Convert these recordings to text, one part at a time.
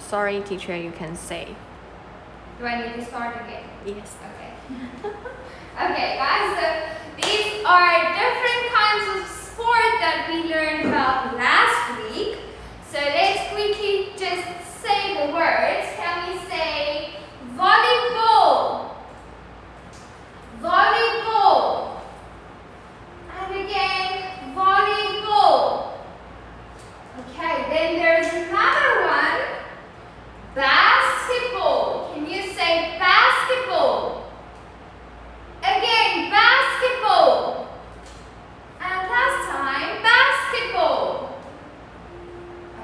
Sorry, teacher, you can say. Do I need to start again? Yes. Okay. Okay, guys, so these are different kinds of sport that we learned about last week. So let's quickly just say the words. Can we say volleyball? Volleyball. And again, volleyball. Okay, then there's another one. Basketball. Can you say basketball? Again, basketball. And last time, basketball.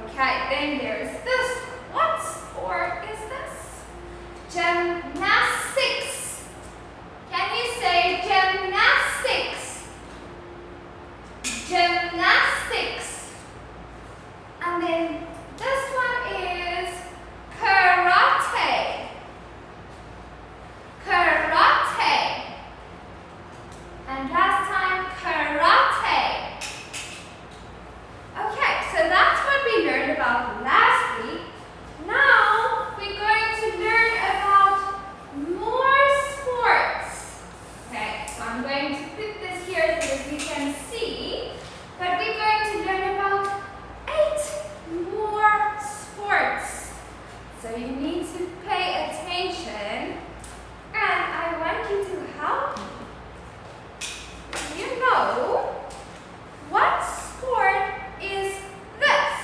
Okay, then there's this. What sport is this? Gymnastics. Can you say gymnastics? Gymnastics. And then this one is karate. Karate. And last time, karate. Okay, so that's what we learned about last week. Now we're going to learn about more sports. Okay, so I'm going to put this here so that you can see. But we're going to learn about 8 more sports. So you need to pay attention, and I want you to help me. Do you know what sport is this?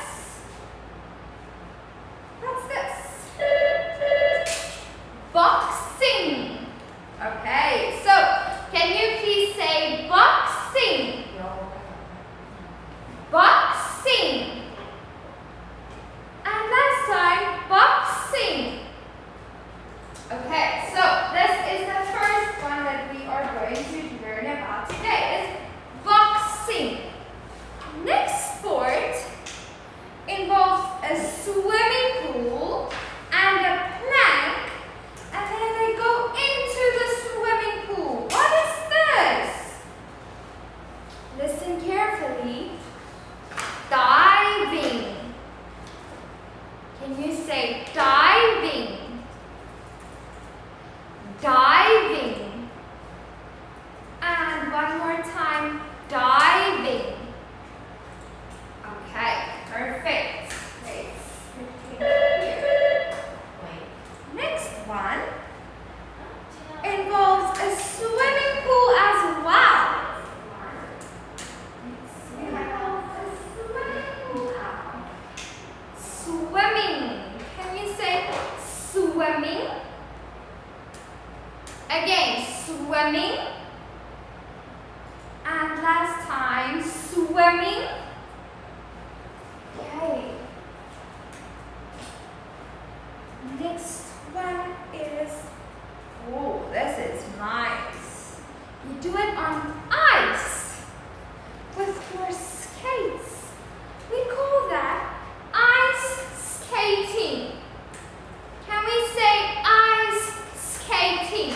What's this? Boxing. Okay, so can you please say boxing? Boxing. And last time, boxing. Okay, so this is the first one that we are going to learn about today, is boxing. Next sport involves a swimming pool and a plank, and then they go into the swimming pool. What is this? Listen carefully. Diving. Can you say diving? Diving. And one more time, diving. Okay, perfect. Let's put it here. Next one involves a swimming pool as well. Swimming. Can you say swimming? Again, swimming. And last time, swimming. Okay. Next one is, oh, this is nice. You do it on ice with your skates. We call that ice skating. Can we say ice skating?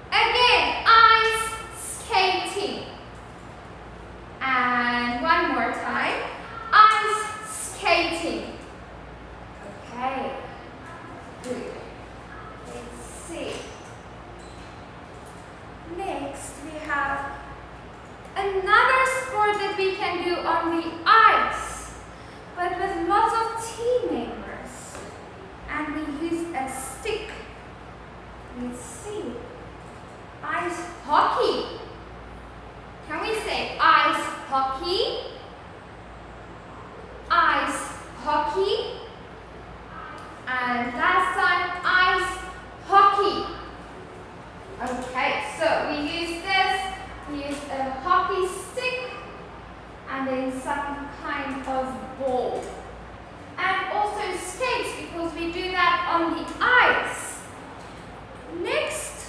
Again, ice skating. And one more time, ice skating. Okay, good. Let's see. Next, we have another sport that we can do on the ice, but with lots of team members. And we use a stick. Let's see. Ice hockey. Can we say ice hockey? Ice hockey. And last time, ice hockey. Okay, so we use this. We use a hockey stick and then some kind of ball. And also skates, because we do that on the ice. Next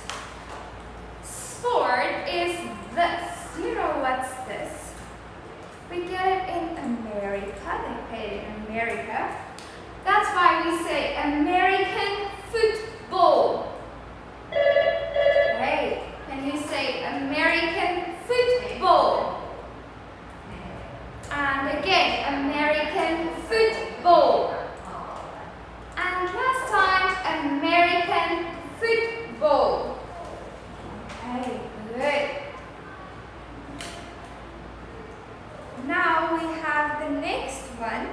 sport is this. Do you know what's this? We get it in America. They play it in America. That's why we say American football. Hey, can you say American football? And again, American football. American football. Okay, good. Now we have the next one.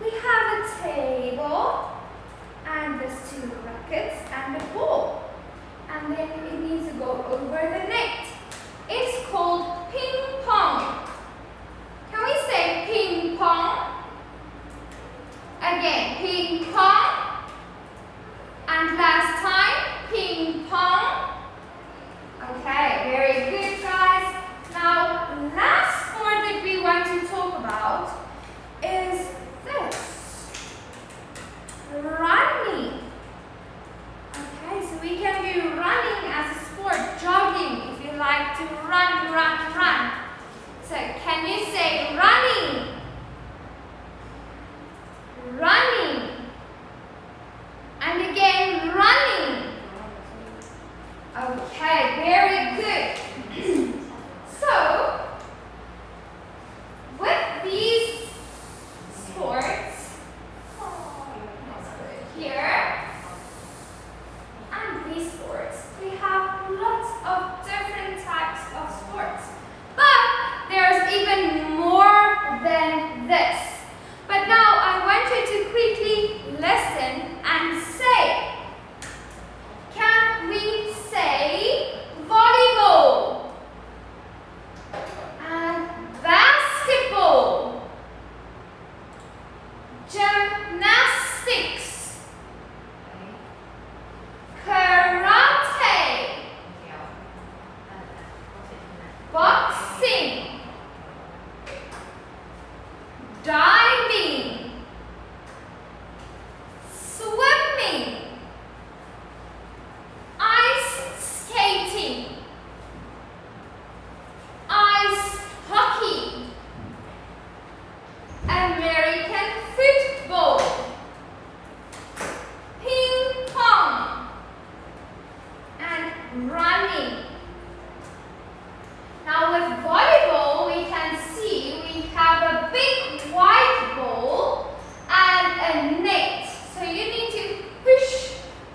We have a table and there's 2 rackets and a ball. And then it needs to go over the net. It's called ping pong. Can we say ping pong? Again, ping pong. And last time, ping pong. Okay, very good, guys. Now, last sport that we want to talk about is this. Running. Okay, so we can do running as a sport, jogging, if you like to run, run, run. So, can you say running? Running. And again, running. Okay, very good. So, with these sports, let's put it here, and these sports, we have lots of different types of sports. But there's even more than this. But now I want you to quickly listen and say. Can we say volleyball? And basketball? Gymnastics? Karate? Boxing? Diving? Swimming? Ice skating? Ice hockey? American football? Ping pong? And running. Now with volleyball, we can see we have a big white ball and a net. So you need to push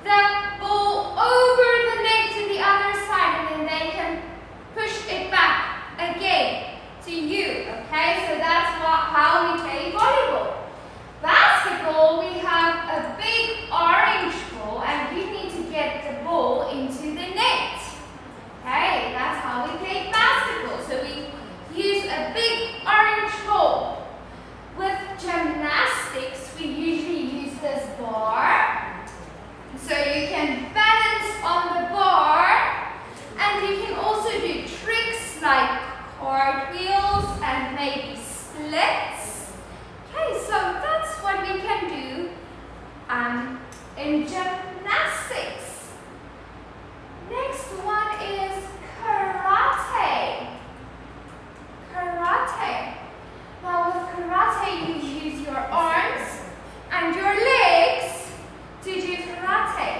the ball over the net to the other side, and then they can push it back again to you. Okay, so that's how we play volleyball. Basketball, we have a big orange ball, and you need to get the ball into the net. Okay, that's how we play basketball. So we use a big orange ball. With gymnastics, we usually use this bar. So you can balance on the bar, and you can also do tricks like cartwheels and maybe splits. Okay, so that's what we can do in gymnastics. Next one is karate. Karate. Now with karate, you use your arms and your legs to do karate.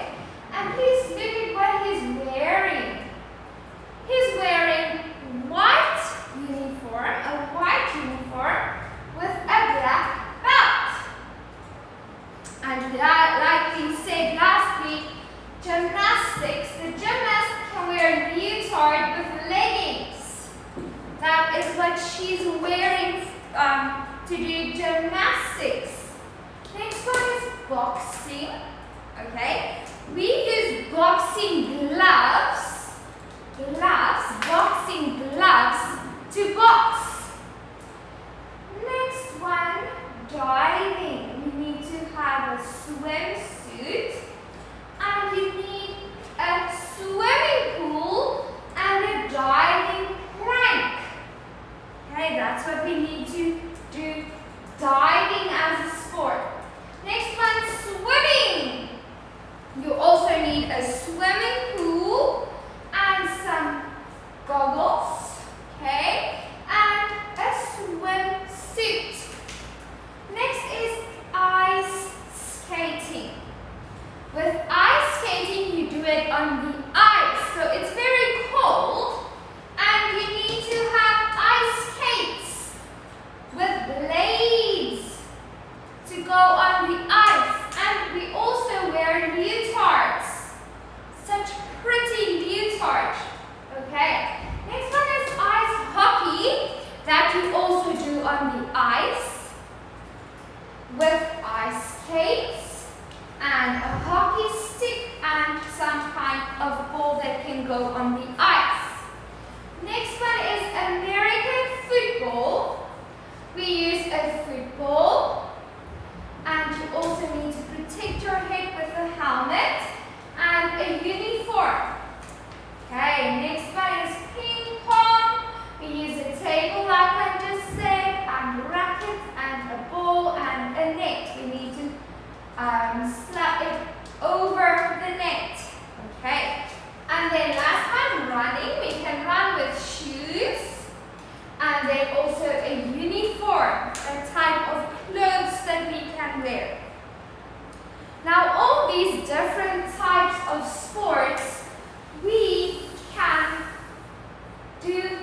And please look at what he's wearing. He's wearing white uniform with a black belt. And like we said last week, gymnastics, the gymnast can wear a leotard with leggings. That is what she's wearing to do gymnastics. Next one is boxing. Okay, we use boxing gloves, boxing gloves to box. Next one, diving. You need to have a swimsuit, and you need a swimming pool and a diving plank. Okay, that's what we need to do diving as a sport. Next one, swimming. You also need a swimming pool and some goggles, okay, and a swimsuit. Next is ice skating. With ice skating, you do it on the ice, so it's very cold, and you need to have ice skates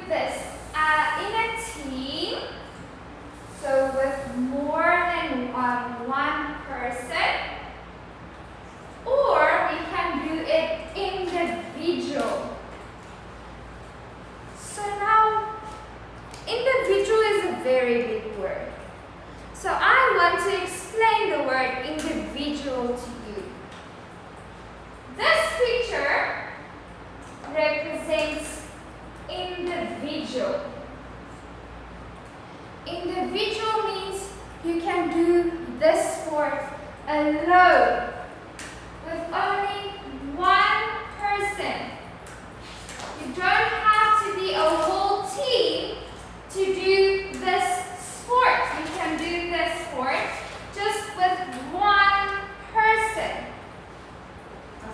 this in a team, so with more than one person, or we can do it individual. So now, individual is a very big word. So I want to explain the word individual to you. This picture represents individual. Individual means you can do this sport alone with only one person. You don't have to be a whole team to do this sport. You can do this sport just with one person.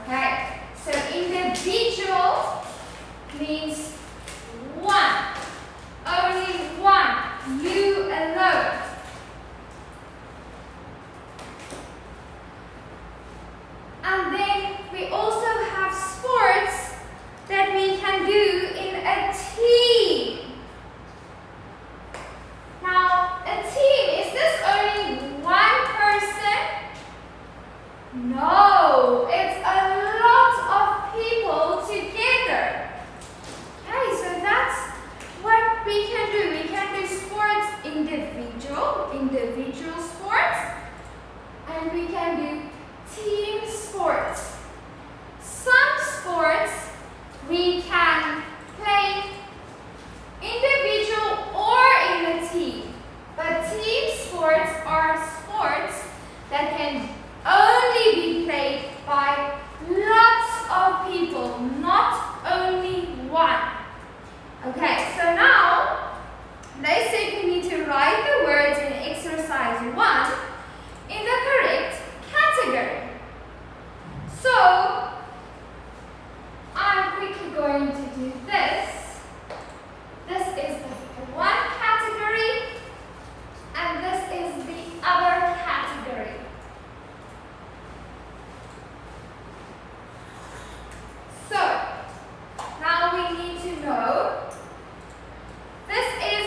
Okay, so individual means one, only one, you alone. And then we also have sports that we can do in a team. Now, a team, is this only one person? No, it's a lot of people together. Okay, so that's what we can do. We can do sports individual sports, and we can do team sports. Some sports we can play individual or in a team, but team sports are sports that can only be played by lots of people, not only one. Okay, so now they said we need to write the words in exercise 1 in the correct category. So I'm quickly going to do this. This is the one category, and this is the other category. So now we need to know, this is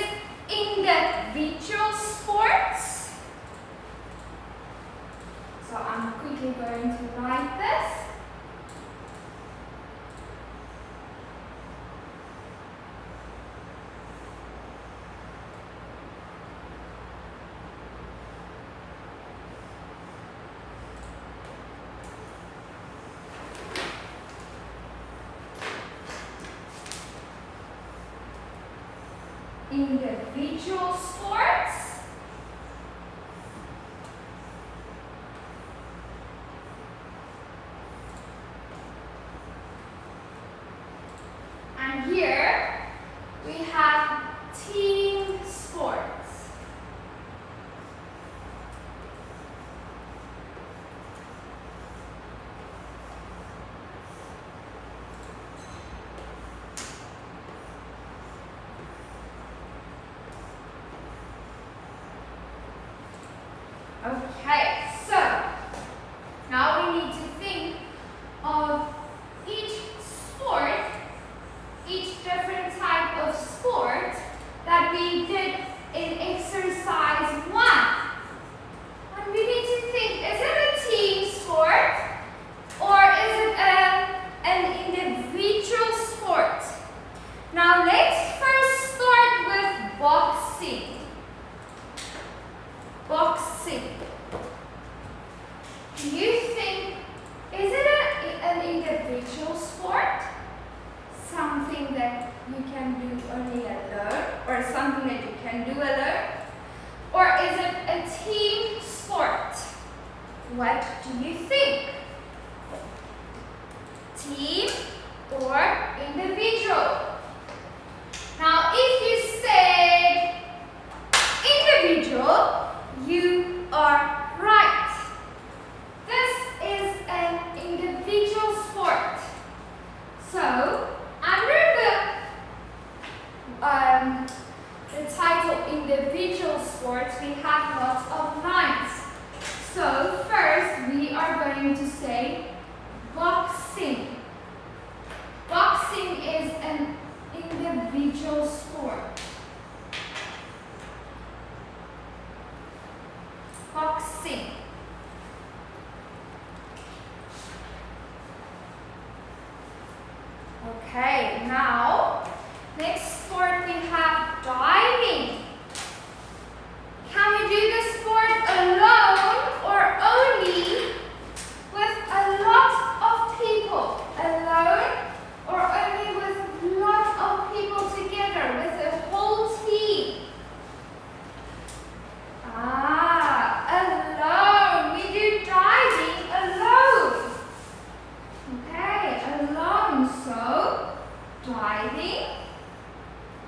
individual sports. So I'm quickly going to write this. Individual sports, and here we have team sports. Okay, so now we need to think of each sport, each different type of sport that we did in exercise 1. And we need to think, is it a team sport or is it an individual sport? Now let's first start with boxing. Boxing. Do you think, is it an individual sport? Something that you can do only alone, or something that you can do alone? Or is it a team sport? What do you think? Team or individual? Now, if you said individual, you are right. This is an individual sport. So, under the title individual sports, we have lots of lines. So, first we are going to say boxing. Boxing is an individual sport.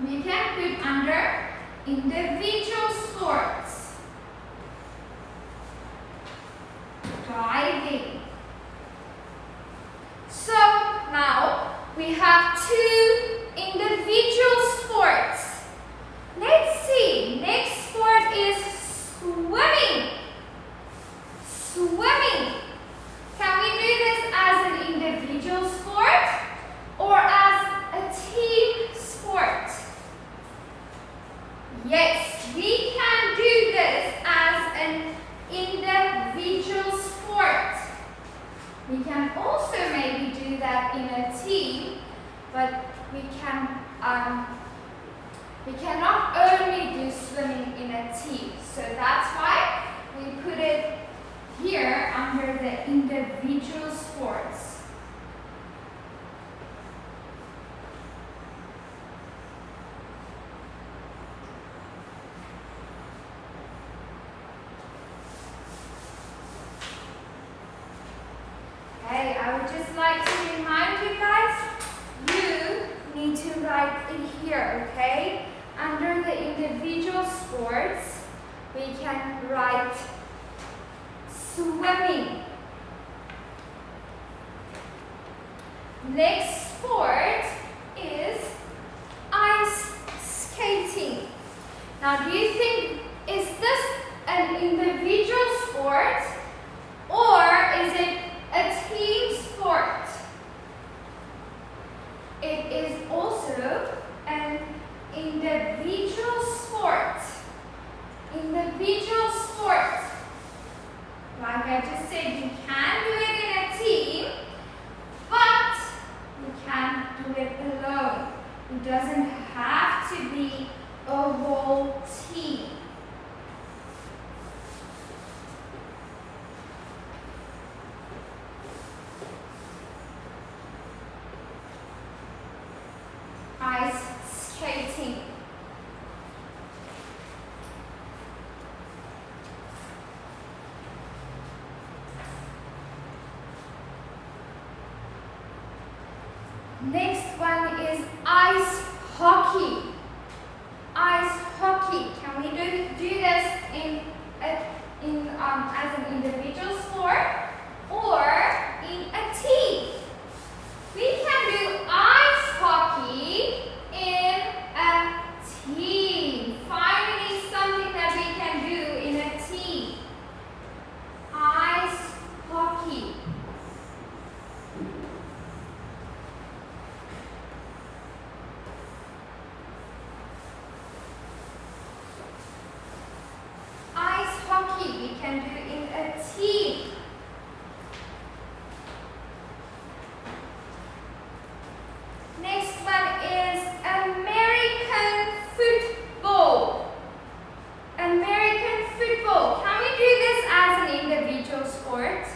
we can put under individual sports. Driving. So now we have two individual sports. Let's see. Next sport is swimming. Swimming. Can we do this as an individual sport or as a team sport? Yes, we can do this as an individual sport. We can also maybe do that in a team, but we cannot only do swimming in a team. So that's why we put it here under the individual sports. Okay, I would just like to remind you guys, you need to write it here, okay? Under the individual sports, we can write swimming. Next sport is ice skating. Now, do you think, is this an individual sport or is it a team sport? It is also an individual sport. Individual sport. Like I just said, you can do it in a team, but you can't do it alone. It doesn't have to be a whole team. Ice skating. Next one is ice hockey. Ice hockey. Can we do this as an individual sport or in a team? We can do ice hockey in a team. Finally, something that we can do in a team. Ice hockey. Ice hockey we can do in a team. Next one is American football. American football. Can we do this as an individual sport?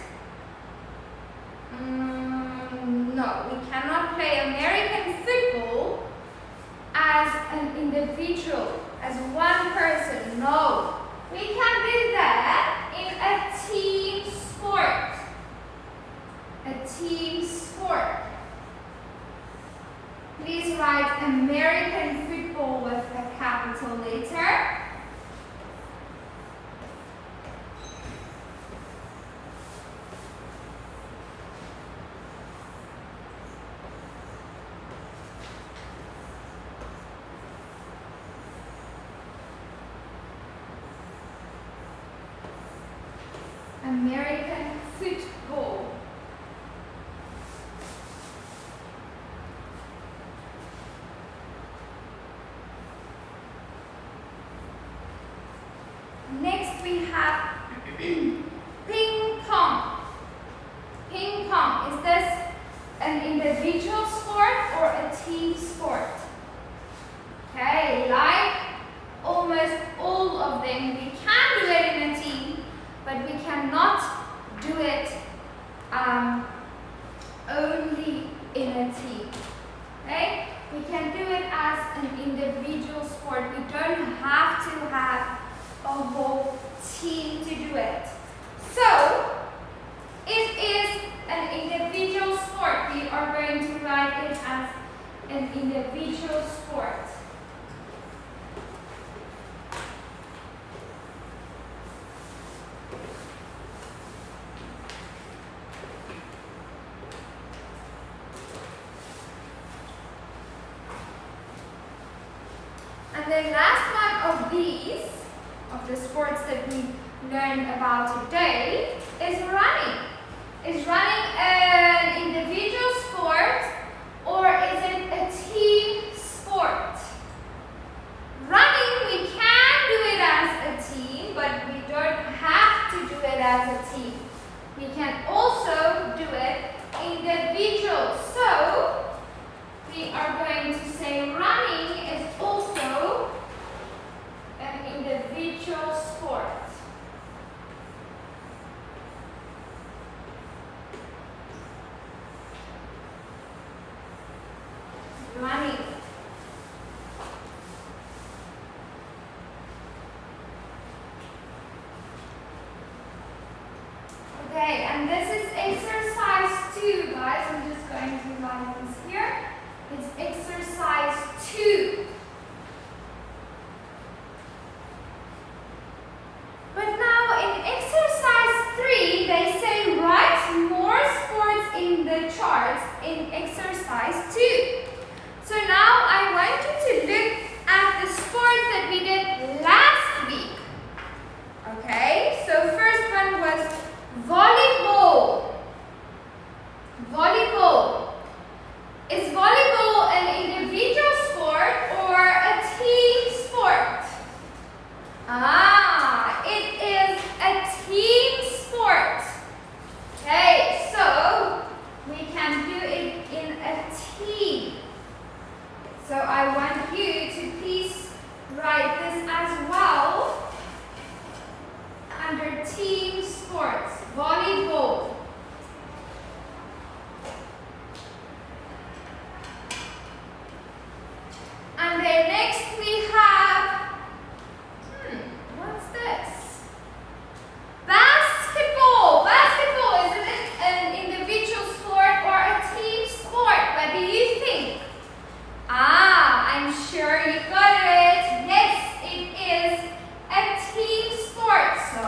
No, we cannot play American football as an individual, as one person. No. We can do that in a team sport. A team sport. Please write American football with a capital letter. American football. Next we have ping pong. Ping pong. Is this an individual sport or a team sport? Okay, like almost all of them, we can do it in a team, but we cannot do it only in a team. Okay? We can do it as an individual sport. We don't have to have a whole team to do it. So, it is an individual sport. We are going to write it as an individual sport. And the last one of these, of the sports that we learned about today, is running. Is running an individual sport or is it a team sport? Running, we can do it as a team, but we don't have to do it as a team. We can also do it individual. So, we are going to say running is also an individual sport. Running. Okay, and this is exercise 2, guys. I'm just going to write this here. It's exercise 2. But now in exercise 3, they say write more sports in the charts in exercise 2. So now I want you to look at the sports that we did last week. Okay, so first one was volleyball. Volleyball. Is volleyball an individual sport or a team sport? It is a team sport. Okay, so we can do it in a team. So I want you to please write this as well under team sports, volleyball. And then next we have, what's this? Basketball. Basketball, is it an individual sport or a team sport? What do you think? I'm sure you got it. Yes, it is a team sport. So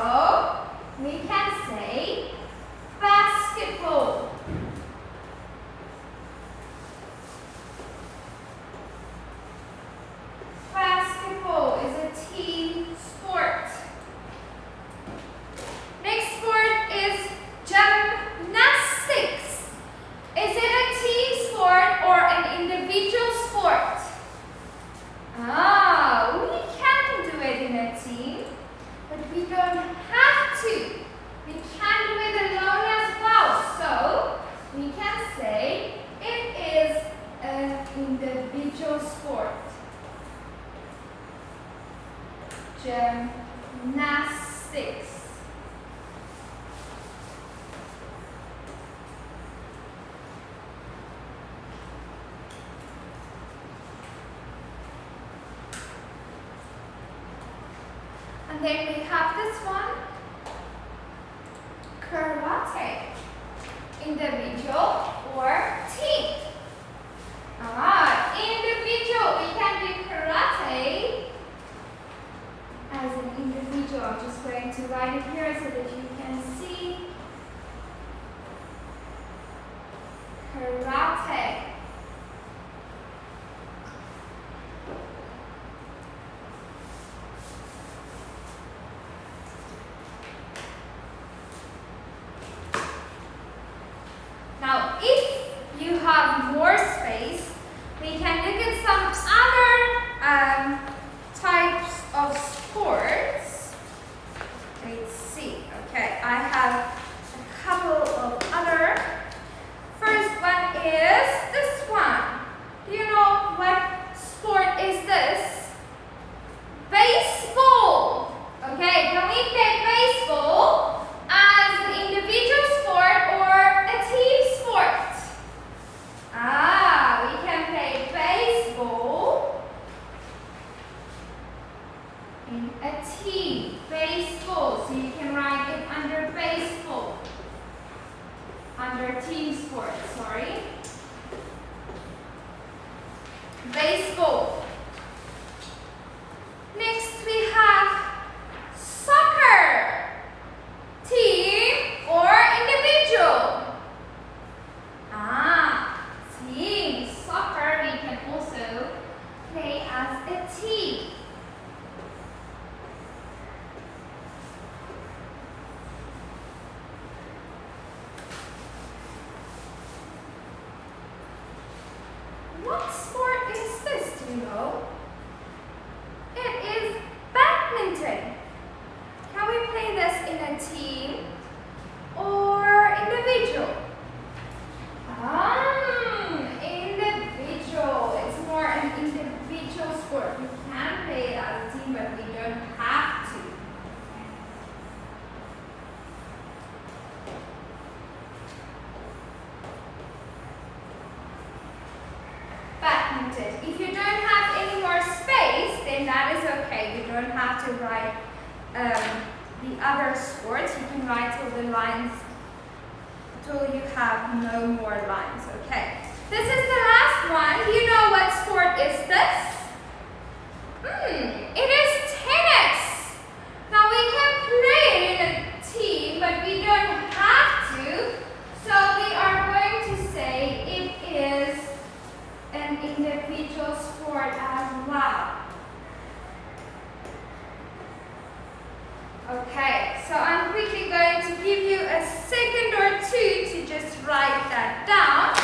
we can say basketball. Basketball is a team sport. Next sport is gymnastics. Is it a team sport or an individual sport? We can do it in a team, but we don't have to. We can do it alone as well. So we can say it is an individual sport. Gymnastics. And then we have this one, karate, individual or team. Individual, we can do karate as an individual. I'm just going to write it here so that you can see. Karate. Now, if you have more space, we can look at some other types of sports. Let's see. Okay, I have a couple of other. First one is this one. Do you know what sport is this? Baseball. Okay, can we play baseball as an individual sport or a team sport? We can play baseball in a team. Baseball. So you can write it under baseball. Under team sport, sorry. Baseball. Next we have soccer. Team or individual? Team. Soccer we can also play as a team. So, it is badminton. Can we play this in a team or individual? Individual. It's more an individual sport. We can play it as a team, but we don't have to. Badminton. If you don't have any more space, then that is okay. You don't have to write the other sports. You can write till the lines, till you have no more lines. Okay. This is the last one. Do you know what sport is this? It is tennis. Now we can play it in a team, but we don't have to. So we are going to say it is an individual sport as well. Okay, so I'm quickly going to give you a second or two to just write that down,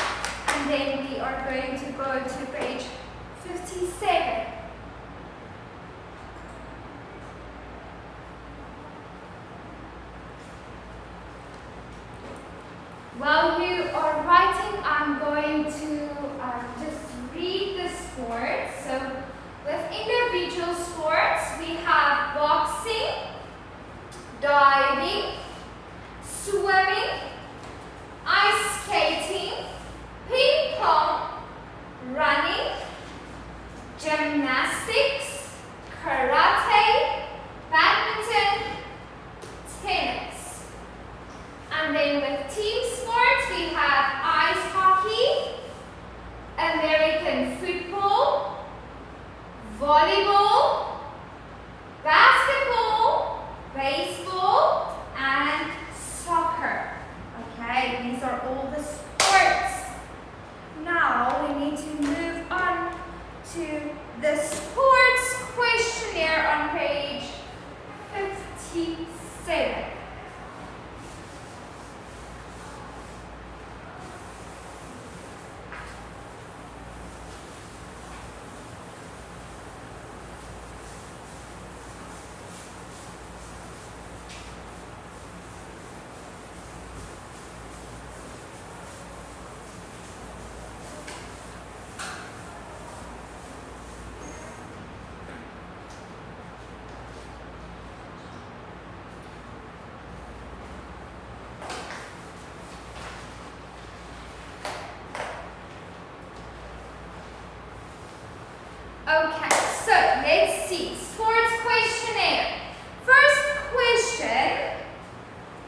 and then we are going to go to page 57. While you are writing, I'm going to just read the sports. So with individual sports, we have boxing, diving, swimming, ice skating, ping pong, running, gymnastics, karate, badminton, tennis. And then with team sports, we have ice hockey, American football, volleyball, basketball, baseball, and soccer. Okay, these are all the sports. Now we need to move on to the sports questionnaire on page 57. Okay, so let's see. Sports questionnaire. First question.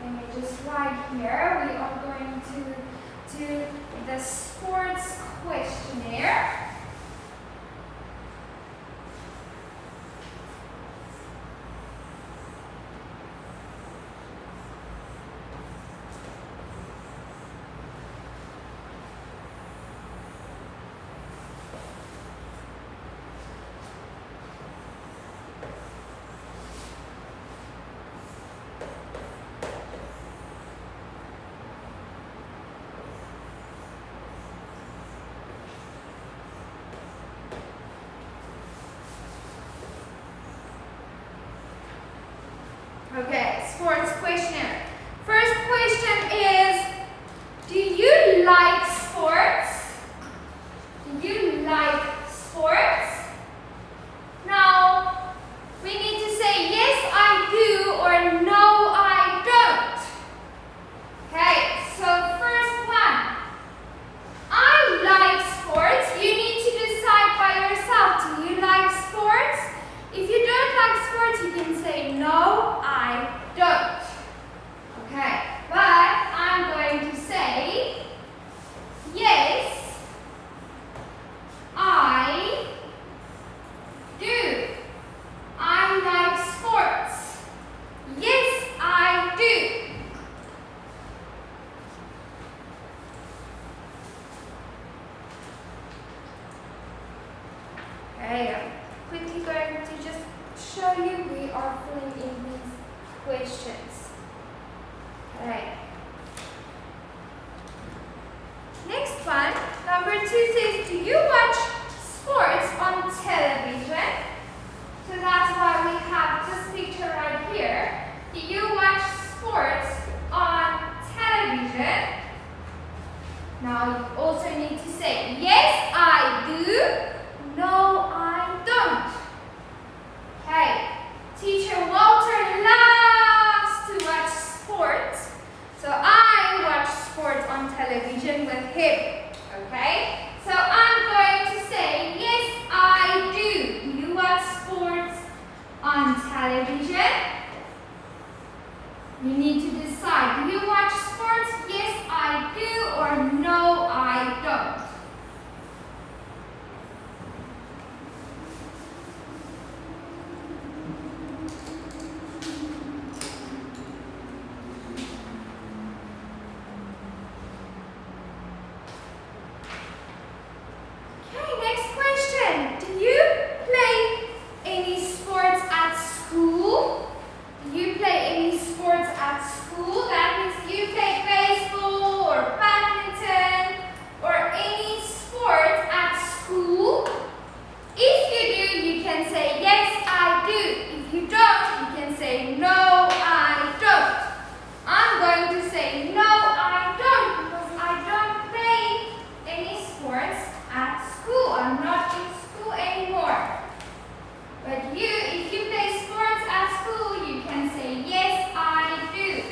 Let me just write here. We are going to do the sports questionnaire. Okay, sports questionnaire. First question is, do you like sports? Do you like sports? Now, we need to say yes I do or no I don't. Okay, so first one. I like sports. You need to decide by yourself. Do you like sports? If you don't like sports, you can say no, I don't. Okay, but I'm going to say yes, I do. I like sports. Yes, I do. Okay, I'm quickly going to just show you we are filling in these questions. Okay. Next one, number 2 says, do you watch sports on television? So that's why we have this picture right here. Do you watch sports on television? Now you also need to say, yes, I do. No, I don't. Okay. Teacher Walter loves to watch sports. So I watch sports on television with him. Okay? So I'm going to say, yes, I do. Do you watch sports on television? You need to decide. Do you watch sports? Yes, I do, or no, I don't. Okay, next question. Do you play any sports at school? Do you play any sports at school? That means you play baseball or badminton or any sport at school. If you do, you can say, yes, I do. If you don't, you can say, no, I don't. I'm going to say, no, I don't, because I don't play any sports at school. I'm not in school anymore. But you, if you play sports at school, you can say, yes, I do.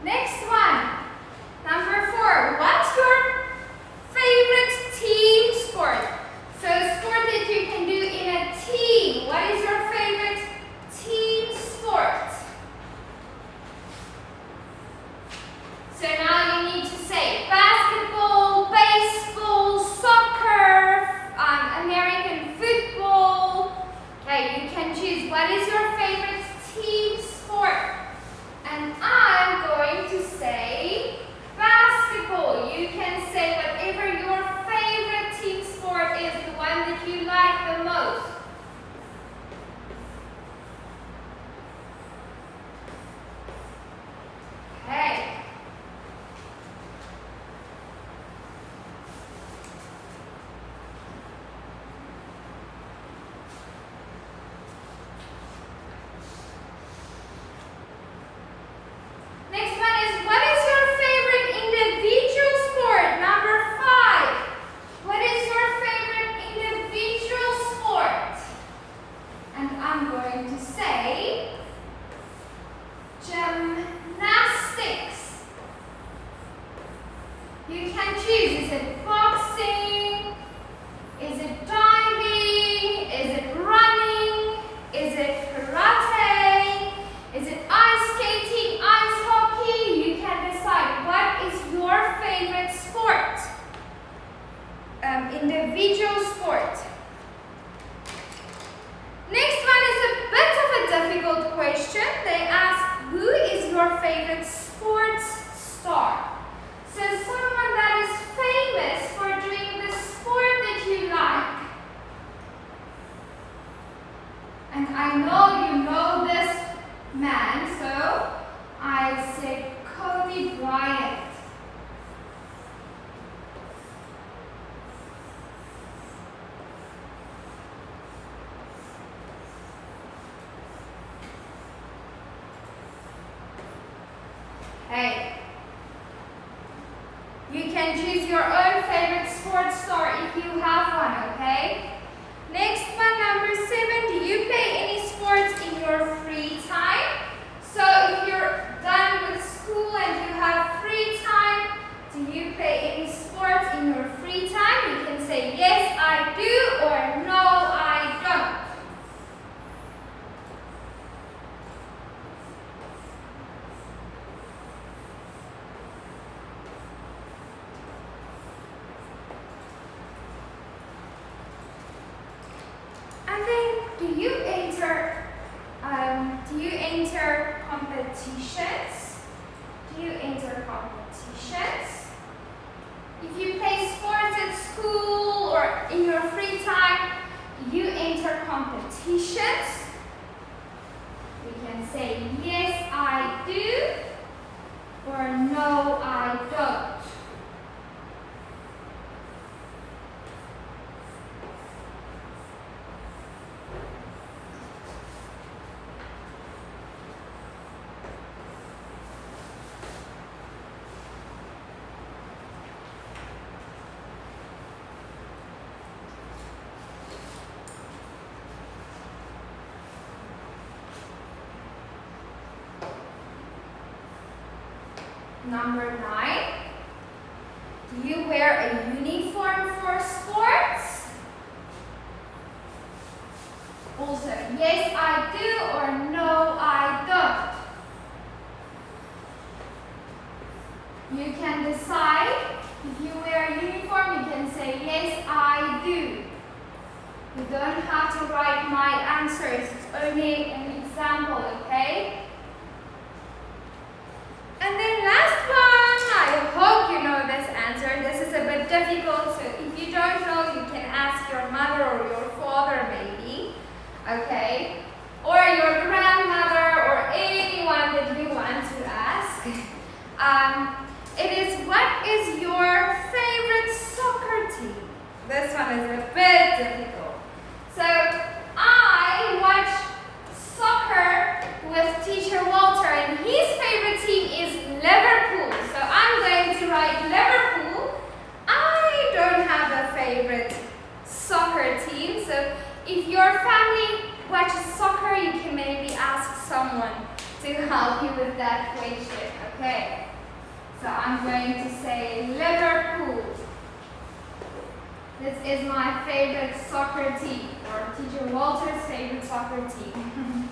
Next one, number 4. What's your favorite team sport? So sport that you can do in a team. What is your favorite team sport? So now you need to say basketball, baseball, soccer, American football. Okay, you can choose what is your favorite team sport. And I'm going to say basketball. You can say whatever your favorite team sport is, the one that you like the most. Okay. Next one is, what is your favorite individual sport? Number 5. What is your favorite individual sport? And I'm going to say gymnastics. You can choose. Is it boxing? Is it diving? Is it running? Is it karate? Is it ice skating, ice hockey? You can decide what is your favorite sport. Individual sport. Next one is a bit of a difficult question. They ask, who is your favorite sports star? So someone that is famous for doing the sport that you like. And I know you know this man, so I say Kobe Bryant. Hey, you can choose your own favorite sports star if you have one, okay? Next one, number 7, do you play any sports in your free time? So if you're done with school and you have free time, do you play any sports in your free time? You can say, yes, I do, or no, I don't. And then, do you enter competitions? Do you enter competitions? If you play sports at school or in your free time, do you enter competitions? We can say, yes, I do, or no, I don't. Number 9, do you wear a uniform for sports? Also, yes, I do, or no, I don't. You can decide. If you wear a uniform, you can say, yes, I do. You don't have to write my answers. It's only an example, okay? And then last one, I hope you know this answer. This is a bit difficult, so if you don't know, you can ask your mother or your father maybe, okay? Or your grandmother or anyone that you want to ask. It is, what is your favorite soccer team? This one is a bit difficult. So I watch soccer with teacher Walter, and his favorite team is Liverpool. So I'm going to write Liverpool. I don't have a favorite soccer team. So if your family watches soccer, you can maybe ask someone to help you with that question. Okay. So I'm going to say Liverpool. This is my favorite soccer team, or teacher Walter's favorite soccer team.